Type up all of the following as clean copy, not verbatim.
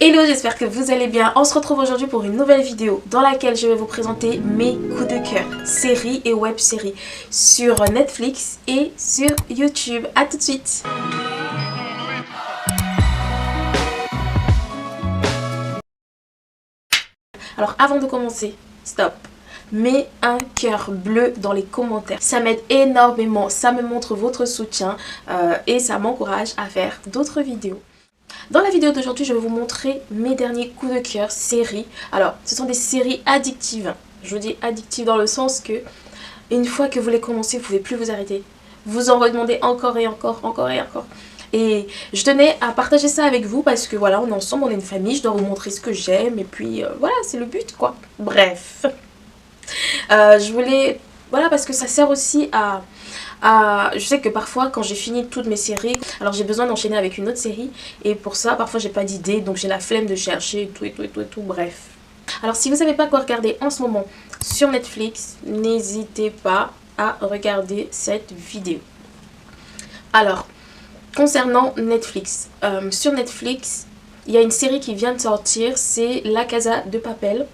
Hello, j'espère que vous allez bien. On se retrouve aujourd'hui pour une nouvelle vidéo dans laquelle je vais vous présenter mes coups de cœur, séries et web-séries sur Netflix et sur YouTube. A tout de suite. Alors avant de commencer, stop. Mets un cœur bleu dans les commentaires. Ça m'aide énormément, ça me montre votre soutien et ça m'encourage à faire d'autres vidéos. Dans la vidéo d'aujourd'hui, je vais vous montrer mes derniers coups de cœur séries. Alors, ce sont des séries addictives. Je vous dis addictives dans le sens que une fois que vous les commencez, vous ne pouvez plus vous arrêter. Vous en redemandez encore et encore, encore et encore. Et je tenais à partager ça avec vous parce que voilà, on est ensemble, on est une famille, je dois vous montrer ce que j'aime et puis voilà, c'est le but quoi. Bref. Je voulais, voilà, parce que ça sert aussi je sais que parfois quand j'ai fini toutes mes séries, alors j'ai besoin d'enchaîner avec une autre série et pour ça parfois j'ai pas d'idée, donc j'ai la flemme de chercher et tout, bref. Alors si vous savez pas quoi regarder en ce moment sur Netflix, n'hésitez pas à regarder cette vidéo. Alors concernant Netflix, sur Netflix il y a une série qui vient de sortir, c'est La Casa de Papel.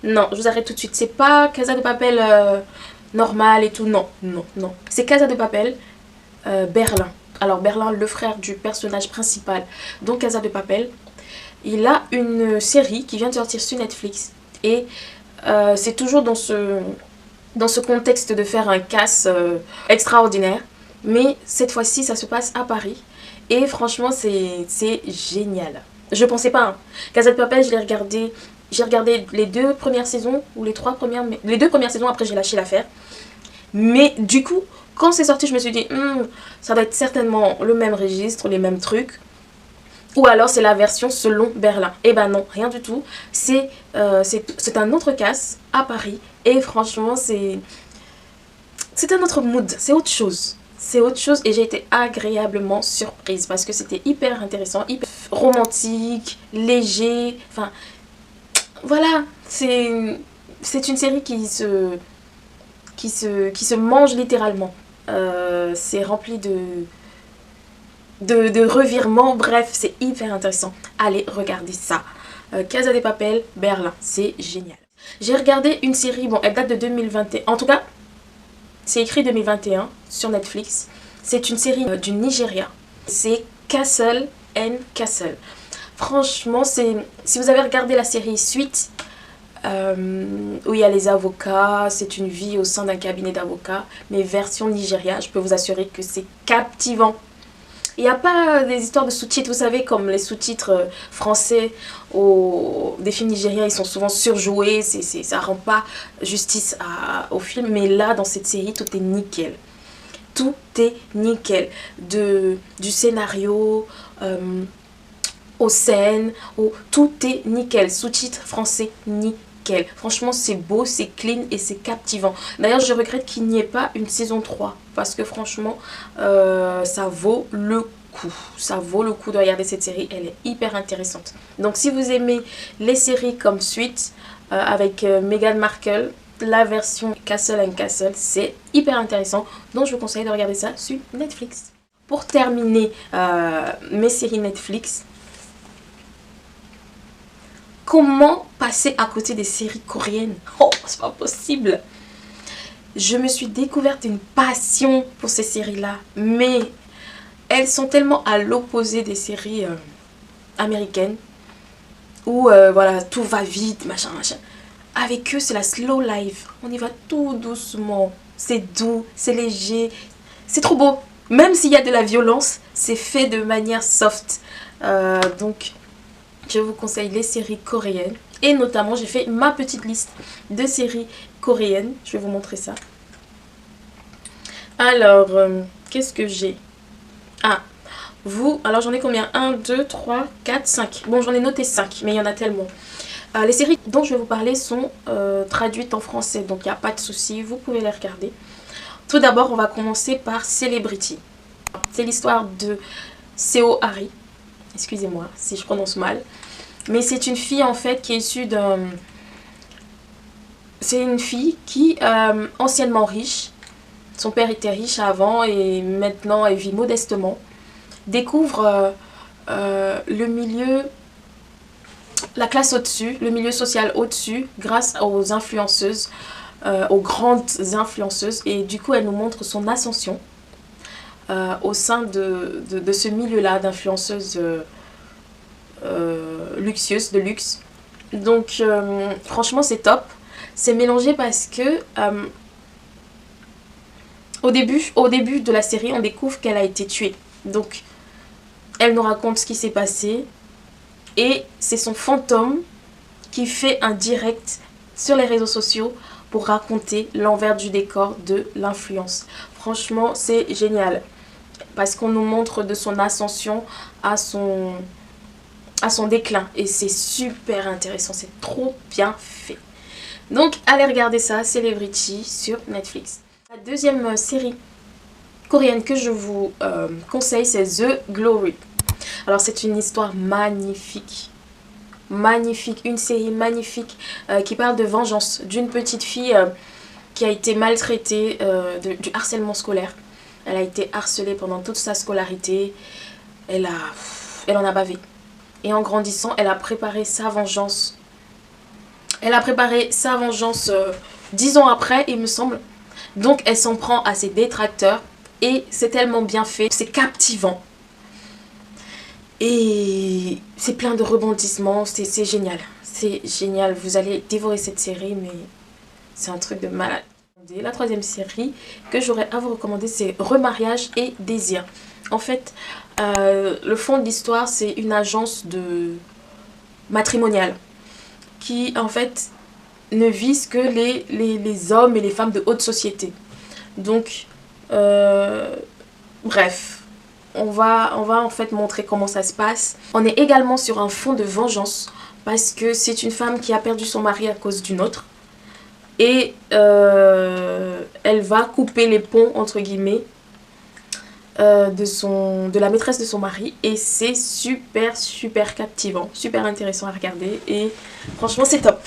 Non, je vous arrête tout de suite, c'est pas Casa de Papel normal et tout, non. C'est Casa de Papel, Berlin. Alors Berlin, le frère du personnage principal, donc Casa de Papel, il a une série qui vient de sortir sur Netflix. Et c'est toujours dans ce contexte de faire un casse extraordinaire. Mais cette fois-ci, ça se passe à Paris. Et franchement, c'est génial. Je pensais pas, hein. Casa de Papel, je l'ai regardé. J'ai regardé les 2 premières saisons, ou les 3 premières, mais les 2 premières saisons, après j'ai lâché l'affaire. Mais du coup, quand c'est sorti, je me suis dit, ça doit être certainement le même registre, les mêmes trucs. Ou alors c'est la version selon Berlin. Et ben non, rien du tout. C'est un autre casse à Paris. Et franchement, c'est un autre mood, c'est autre chose. C'est autre chose et j'ai été agréablement surprise parce que c'était hyper intéressant, hyper romantique, léger, enfin... Voilà, c'est une série qui se mange littéralement. C'est rempli de revirements, bref, c'est hyper intéressant. Allez, regardez ça. Casa de Papel, Berlin, c'est génial. J'ai regardé une série, bon, elle date de 2021. En tout cas, c'est écrit 2021 sur Netflix. C'est une série du Nigeria. C'est Castle and Castle. Franchement, si vous avez regardé la série Suite, où il y a les avocats, c'est une vie au sein d'un cabinet d'avocats, mais version Nigeria, je peux vous assurer que c'est captivant. Il n'y a pas des histoires de sous-titres, vous savez, comme les sous-titres français des films nigériens, ils sont souvent surjoués, ça rend pas justice au film, mais là, dans cette série, tout est nickel. Tout est nickel. Du scénario... aux scènes, tout est nickel, sous-titres français nickel. Franchement c'est beau, c'est clean et c'est captivant. D'ailleurs je regrette qu'il n'y ait pas une saison 3 parce que franchement ça vaut le coup. Ça vaut le coup de regarder cette série, elle est hyper intéressante. Donc si vous aimez les séries comme Suite avec Meghan Markle, la version Castle and Castle, c'est hyper intéressant. Donc je vous conseille de regarder ça sur Netflix. Pour terminer mes séries Netflix, comment passer à côté des séries coréennes? Oh, c'est pas possible. Je me suis découverte une passion pour ces séries-là. Mais elles sont tellement à l'opposé des séries américaines. Où voilà, tout va vite, machin. Avec eux, c'est la slow life. On y va tout doucement. C'est doux, c'est léger. C'est trop beau. Même s'il y a de la violence, c'est fait de manière soft. Donc... je vous conseille les séries coréennes. Et notamment, j'ai fait ma petite liste de séries coréennes. Je vais vous montrer ça. Alors, qu'est-ce que j'ai? Ah, alors j'en ai combien? 1, 2, 3, 4, 5. Bon, j'en ai noté 5, mais il y en a tellement. Les séries dont je vais vous parler sont traduites en français. Donc, il n'y a pas de souci, vous pouvez les regarder. Tout d'abord, on va commencer par Celebrity. C'est l'histoire de Seo Hari. Excusez-moi si je prononce mal. Mais c'est une fille en fait qui est issue d'un... C'est une fille qui, anciennement riche, son père était riche avant et maintenant elle vit modestement, découvre le milieu la classe au-dessus, le milieu social au-dessus grâce aux influenceuses, aux grandes influenceuses. Et du coup, elle nous montre son ascension au sein de ce milieu-là d'influenceuses luxueuses, de luxe. Donc, franchement, c'est top. C'est mélangé parce que au début de la série, on découvre qu'elle a été tuée. Donc, elle nous raconte ce qui s'est passé. Et c'est son fantôme qui fait un direct sur les réseaux sociaux pour raconter l'envers du décor de l'influence. Franchement, c'est génial. Parce qu'on nous montre de son ascension à son déclin. Et c'est super intéressant. C'est trop bien fait. Donc, allez regarder ça, Celebrity, sur Netflix. La deuxième série coréenne que je vous conseille, c'est The Glory. Alors, c'est une histoire magnifique. Magnifique, une série magnifique qui parle de vengeance d'une petite fille qui a été maltraitée, du harcèlement scolaire. Elle a été harcelée pendant toute sa scolarité. Elle en a bavé. Et en grandissant, elle a préparé sa vengeance. Elle a préparé sa vengeance 10 ans après, il me semble. Donc, elle s'en prend à ses détracteurs. Et c'est tellement bien fait. C'est captivant. Et c'est plein de rebondissements. C'est génial. C'est génial. Vous allez dévorer cette série, mais c'est un truc de malade. La troisième série que j'aurais à vous recommander, c'est Remariage et Désir. En fait, le fond de l'histoire, c'est une agence matrimoniale qui, en fait, ne vise que les hommes et les femmes de haute société. Donc, bref, on va en fait montrer comment ça se passe. On est également sur un fond de vengeance parce que c'est une femme qui a perdu son mari à cause d'une autre. Et elle va couper les ponts, entre guillemets, de la maîtresse de son mari. Et c'est super, super captivant, super intéressant à regarder. Et franchement, c'est top.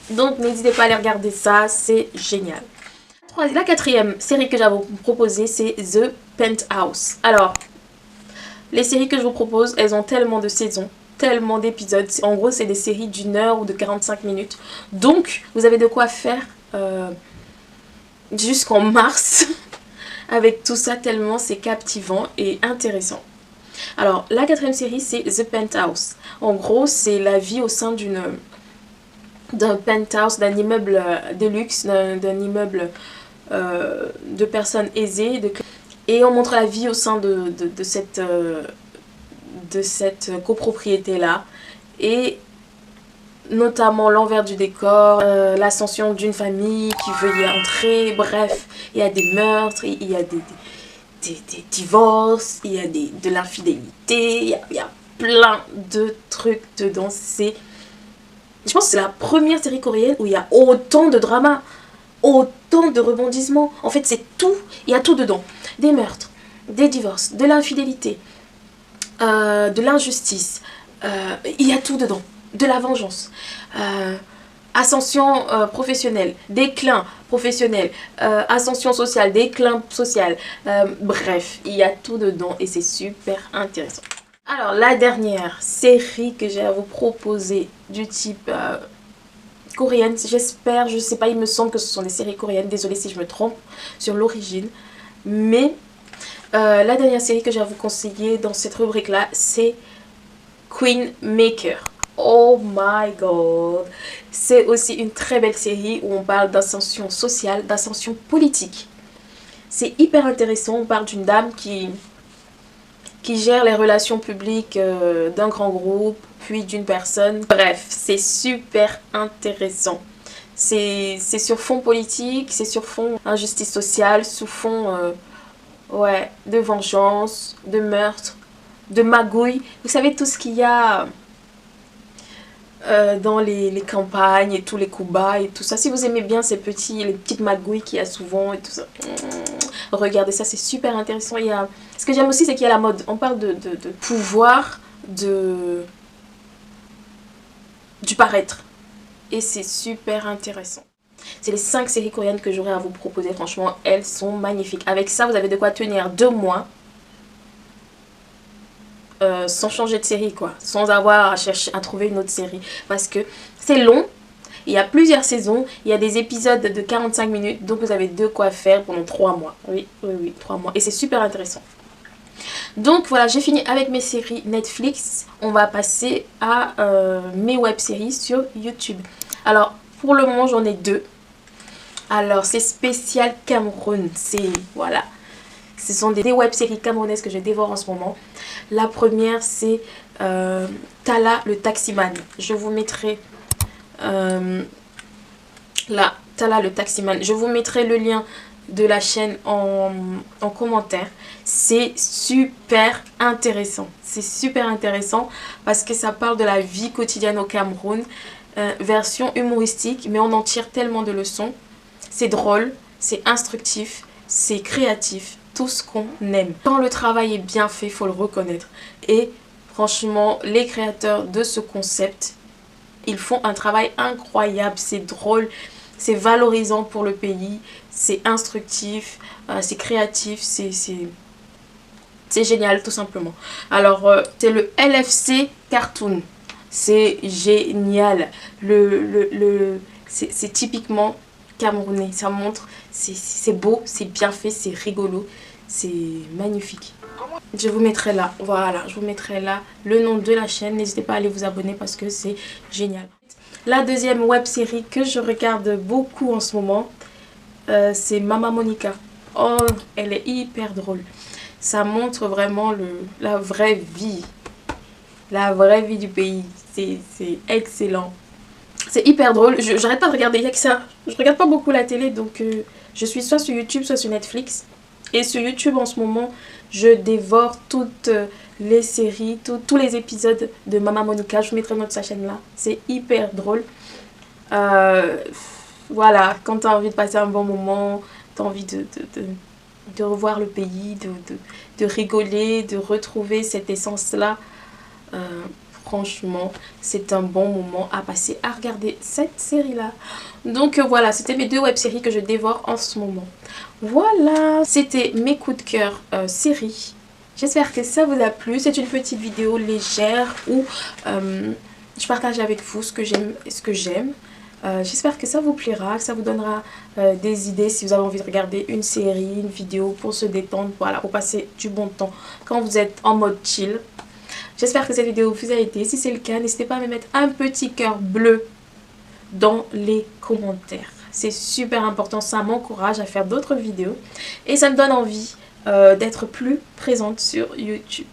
Donc, n'hésitez pas à aller regarder ça, c'est génial. La quatrième série que j'ai à vous proposer, c'est The Penthouse. Alors, les séries que je vous propose, elles ont tellement de saisons, tellement d'épisodes. En gros, c'est des séries d'1 heure ou de 45 minutes. Donc, vous avez de quoi faire jusqu'en mars avec tout ça, tellement c'est captivant et intéressant. Alors, la quatrième série, c'est The Penthouse. En gros, c'est la vie au sein d'un penthouse, d'un immeuble de luxe, d'un immeuble de personnes aisées. Et on montre la vie au sein de cette copropriété-là. Et notamment l'envers du décor, l'ascension d'une famille qui veut y entrer. Bref, il y a des meurtres, il y a des divorces, il y a de l'infidélité, il y a plein de trucs dedans. Je pense que c'est la première série coréenne où il y a autant de drama, autant de rebondissements. En fait, c'est tout, il y a tout dedans. Des meurtres, des divorces, de l'infidélité, de l'injustice, il y a tout dedans. De la vengeance, ascension professionnelle, déclin professionnel, ascension sociale, déclin social, bref, il y a tout dedans et c'est super intéressant. Alors, la dernière série que j'ai à vous proposer du type coréenne, j'espère, je sais pas, il me semble que ce sont des séries coréennes, désolée si je me trompe sur l'origine, mais la dernière série que j'ai à vous conseiller dans cette rubrique là, c'est Queen Maker. Oh my god, c'est aussi une très belle série où on parle d'ascension sociale, d'ascension politique. C'est hyper intéressant, on parle d'une dame qui gère les relations publiques d'un grand groupe, puis d'une personne. Bref, c'est super intéressant. C'est sur fond politique, c'est sur fond injustice sociale, sous fond de vengeance, de meurtre, de magouille. Vous savez tout ce qu'il y a dans les campagnes et tous les coups bas et tout ça. Si vous aimez bien les petites magouilles qu'il y a souvent et tout ça, regardez ça, c'est super intéressant. Ce que j'aime aussi, c'est qu'il y a la mode. On parle de pouvoir, du paraître. Et c'est super intéressant. C'est les 5 séries coréennes que j'aurais à vous proposer. Franchement, elles sont magnifiques. Avec ça, vous avez de quoi tenir 2 mois. sans changer de série quoi, sans avoir à chercher à trouver une autre série parce que c'est long. Il y a plusieurs saisons, il y a des épisodes de 45 minutes, donc vous avez de quoi faire pendant 3 mois. Oui, 3 mois. Et c'est super intéressant. Donc voilà, j'ai fini avec mes séries Netflix. On va passer à mes web-séries sur YouTube. Alors, pour le moment, j'en ai 2. Alors, c'est spécial Cameroun. Voilà. Ce sont des web-séries camerounaises que je dévore en ce moment. La première, c'est Talla le taximan. Je vous mettrai... là, Talla le taximan. Je vous mettrai le lien de la chaîne en commentaire. C'est super intéressant. C'est super intéressant parce que ça parle de la vie quotidienne au Cameroun. Version humoristique, mais on en tire tellement de leçons. C'est drôle, c'est instructif, c'est créatif. Tout ce qu'on aime. Quand le travail est bien fait, il faut le reconnaître. Et franchement, les créateurs de ce concept, ils font un travail incroyable, c'est drôle, c'est valorisant pour le pays, c'est instructif, c'est créatif, c'est génial tout simplement. Alors, c'est le LFC Cartoon, c'est génial, c'est typiquement camerounais, ça montre, c'est beau, c'est bien fait, c'est rigolo, c'est magnifique. Je vous mettrai là, voilà, je vous mettrai là le nom de la chaîne. N'hésitez pas à aller vous abonner parce que c'est génial. La deuxième web série que je regarde beaucoup en ce moment, c'est Mama Monica. Oh, elle est hyper drôle. Ça montre vraiment la vraie vie. La vraie vie du pays. C'est excellent. C'est hyper drôle. J'arrête pas de regarder, il y a que ça. Je regarde pas beaucoup la télé, donc je suis soit sur YouTube, soit sur Netflix. Et sur YouTube en ce moment, je dévore toutes les séries, tous les épisodes de Mama Monica. Je vous mettrai notre sa chaîne là. C'est hyper drôle. Voilà, quand tu as envie de passer un bon moment, tu as envie de revoir le pays, de rigoler, de retrouver cette essence-là. Franchement, c'est un bon moment à passer à regarder cette série-là. Donc voilà, c'était mes 2 web-séries que je dévore en ce moment. Voilà, c'était mes coups de cœur séries. J'espère que ça vous a plu. C'est une petite vidéo légère où je partage avec vous ce que j'aime et ce que j'aime. J'espère que ça vous plaira, que ça vous donnera des idées si vous avez envie de regarder une série, une vidéo pour se détendre, voilà, pour passer du bon temps quand vous êtes en mode chill. J'espère que cette vidéo vous a aidé. Si c'est le cas, n'hésitez pas à me mettre un petit cœur bleu dans les commentaires. C'est super important, ça m'encourage à faire d'autres vidéos et ça me donne envie d'être plus présente sur YouTube.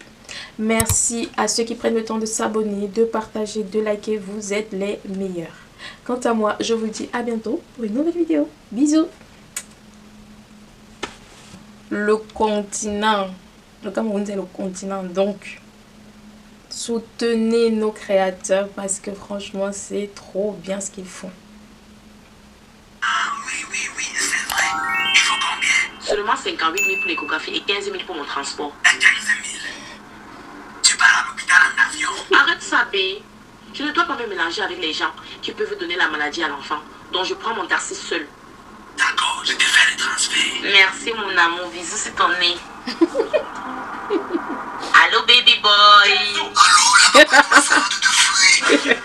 Merci à ceux qui prennent le temps de s'abonner, de partager, de liker. Vous êtes les meilleurs. Quant à moi, je vous dis à bientôt pour une nouvelle vidéo. Bisous. Le continent. Le Cameroun, c'est le continent. Donc, soutenez nos créateurs parce que franchement, c'est trop bien ce qu'ils font. Ah oui, c'est vrai. Il faut combien? Seulement 58 000 pour l'échographie et 15 000 pour mon transport. 15 000. Tu pars à l'hôpital en avion. Arrête ça, bé. Je ne dois pas me mélanger avec les gens qui peuvent donner la maladie à l'enfant. Donc je prends mon taxi seul. D'accord, je te fais le transfert. Merci mon amour, bisous c'est ton nez. Allô baby boy. Allô, la maman de fruits.